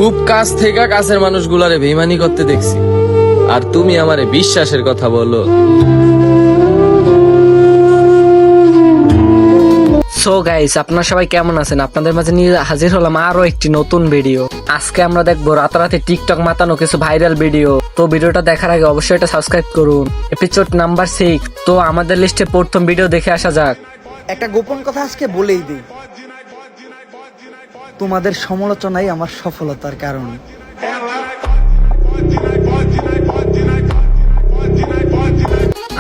খুব কাছ থেকে কাছের মানুষগুলারে বেইমানি করতে দেখছি, আর তুমি আমারে বিশ্বাসের কথা বলো। সো গাইস, আপনারা সবাই কেমন আছেন? আপনাদের মাঝে নিয়ে হাজির হলাম আরো একটি নতুন ভিডিও। আজকে আমরা দেখবো রাতারাতি টিকটক মাতানো কিছু ভাইরাল ভিডিও। তো ভিডিওটা দেখার আগে অবশ্যই এটা সাবস্ক্রাইব করুন। Episode number 6। তো আমাদের লিস্টে প্রথম ভিডিও দেখে আসা যাক। একটা গোপন কথা আজকে বলেই দিই, তোমাদের সমালোচনাই আমার সফলতার কারণ।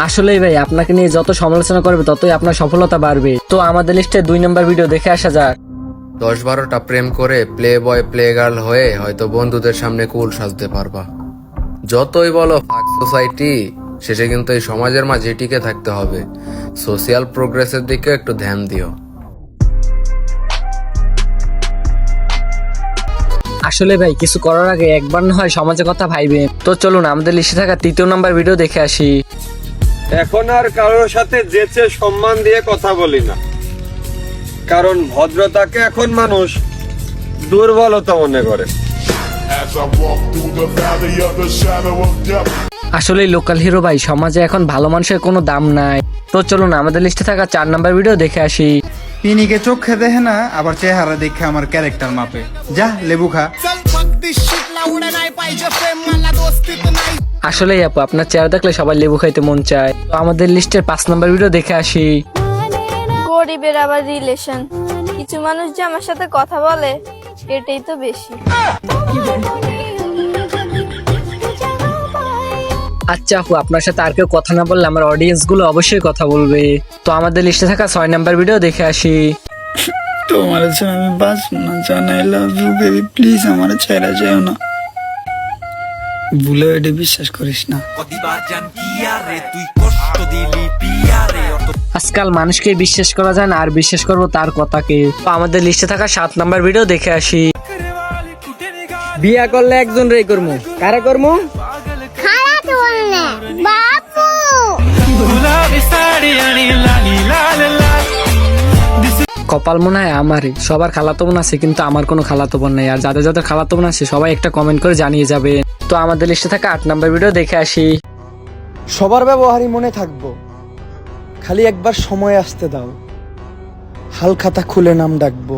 আসলেই ভাই, আপনাকে নিয়ে যত সমালোচনা করবে ততই আপনার সফলতা বাড়বে। তো আমাদের লিস্টে 2 নম্বর ভিডিও দেখে আসা যাক। 10-12টা প্রেম করে প্লে বয় প্লে গার্ল হয়ে হয়তো বন্ধুদের সামনে কুল সাজতে পারবা। যতই বলো ফাক সোসাইটি, শেষে কিন্তু এই সমাজের মাঝে টিকে থাকতে হবে। সোশিয়াল প্রোগ্রেসের দিকে একটু ধ্যান দিও। আসলে ভাই, কিছু করার আগে একবার না হয় সমাজের কথা ভাইবেন। তো চলুন আমাদের লিস্টে থাকা 3 নম্বর ভিডিও দেখে আসি। এখন আর কারোর সাথে যেচে সম্মান দিয়ে কথা বলি না, কারণ ভদ্রতাকে এখন মানুষ দুর্বলতা মনে করে। As I walk through the valley of the shadow of death. আসলে লোকাল হিরো ভাই, সমাজে এখন ভালো মানুষের কোনো দাম নাই। তো চলুন আমাদের লিস্টে থাকা 4 নম্বর ভিডিও দেখে আসি। পিনিকে চোখে দেখে না, আবার চেহারা দেখে আমার ক্যারেক্টার মাপে। যা লেবু খা। আসলেই আপু, আপনার চেহারা দেখলে সবাই লেবু খাইতে মন চায়। তো আমাদের লিস্টের 5 নম্বর ভিডিও দেখে আসি। গরিবের আবার রিলেশন, কিছু মানুষ যে আমার সাথে কথা বলে এটাই তো বেশি। আচ্ছা আপু, আপনার সাথে আর কেউ কথা না বললে আমার অডিয়েন্স গুলো অবশ্যই কথা বলবে। তো আমাদের লিস্টে থাকা 6 নম্বর ভিডিও দেখে আসি। তোমার ছাড়া আমি বাঁচব না, জান I love you baby, please আমার ছেড়ে যেও না। ভুলে এটা বিশ্বাস করিস না। আজকাল মানুষকে বিশ্বাস করা যায় না, আর বিশ্বাস করবো তার কথাকে। তো আমাদের লিস্টে থাকা 7 নম্বর ভিডিও দেখে আসি। বিয়া করলে একজন রে করমু, কারা করমু? কপাল মনে হয় আমারই। সবার খালাতো বোন আছে, কিন্তু আমার কোনো খালাতো বোন নেই। আর যাদের যাদের খালাতো বোন আছে সবাই একটা কমেন্ট করে জানিয়ে যাবে। তো আমাদের লিস্টে থাকা 8 নম্বর ভিডিও দেখে আসি। সবার ব্যবহারই মনে থাকবো, খালি একবার সময় আসতে দাও, হালখাতা খুলে নাম ডাকবো।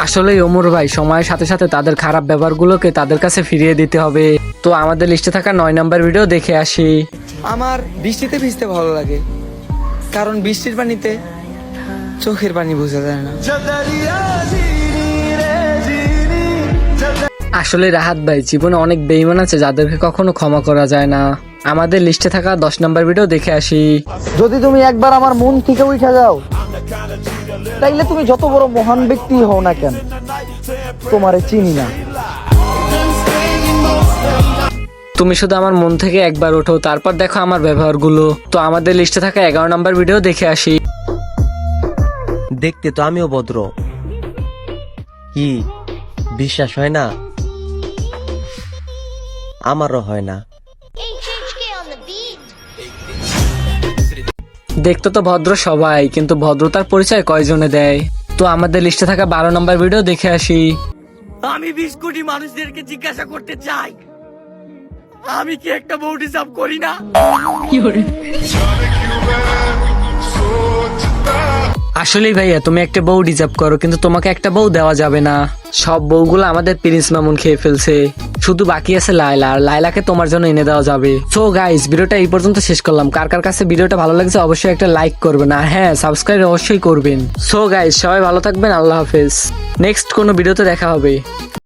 আসলে ওমর ভাই, সময়ের সাথে সাথে তাদের খারাপ ব্যবহারগুলোকে তাদের কাছে ফিরিয়ে দিতে হবে। তো আমাদের লিস্টে থাকা 9 নম্বর ভিডিও দেখে আসি। আমার বৃষ্টিতে ভিজতে ভালো লাগে, কারণ বৃষ্টির পানিতে চোখের পানি বোঝা যায় না। আসলে রাহাত ভাই, জীবনে অনেক বেঈমান আছে যাদেরকে কখনো ক্ষমা করা যায় না। আমাদের লিস্টে থাকা 10 নম্বর ভিডিও দেখে আসি। যদি তুমি একবার আমার মন থেকে উঠে যাও, তাইলে তুমি যত বড় মহান ব্যক্তি হও না কেন, তোমারে চিনি না। তুমি শুধু আমার মন থেকে একবার ওঠো, তারপর দেখো আমার ব্যবহারগুলো। তো আমাদের লিস্টে থাকা 11 নম্বর ভিডিও দেখে আসি। দেখতে তো আমিও ভদ্র, কি বিশ্বাস হয় না? আমারও হয় না। দেখতে তো ভদ্র সবাই, কিন্তু ভদ্রতার পরিচয় কয়জনে দেয়? তো আমাদের লিস্টে থাকা 12 নম্বর ভিডিও দেখে আসি। আমি 20 কোটি মানুষদেরকে জিজ্ঞাসা করতে চাই, আমি কি একটা বউ ডিজার্ভ করি না? আসলেই ভাইয়া, তুমি একটা বউ ডিজার্ভ করো, কিন্তু তোমাকে একটা বউ দেওয়া যাবে না। সব বউগুলো আমাদের প্রিন্স মামুন খেয়ে ফেলছে, শুধু বাকি আছে লায়লা। আর লায়লাকে তোমার জন্য এনে দেওয়া যাবে। সো গাইস, ভিডিওটা এই পর্যন্ত শেষ করলাম। কার কার কাছে ভিডিওটা ভালো লাগছে অবশ্যই একটা লাইক করবেন, আর হ্যাঁ, সাবস্ক্রাইব অবশ্যই করবেন। সো গাইস, সবাই ভালো থাকবেন। আল্লাহ হাফেজ। নেক্সট কোনো ভিডিওতে দেখা হবে।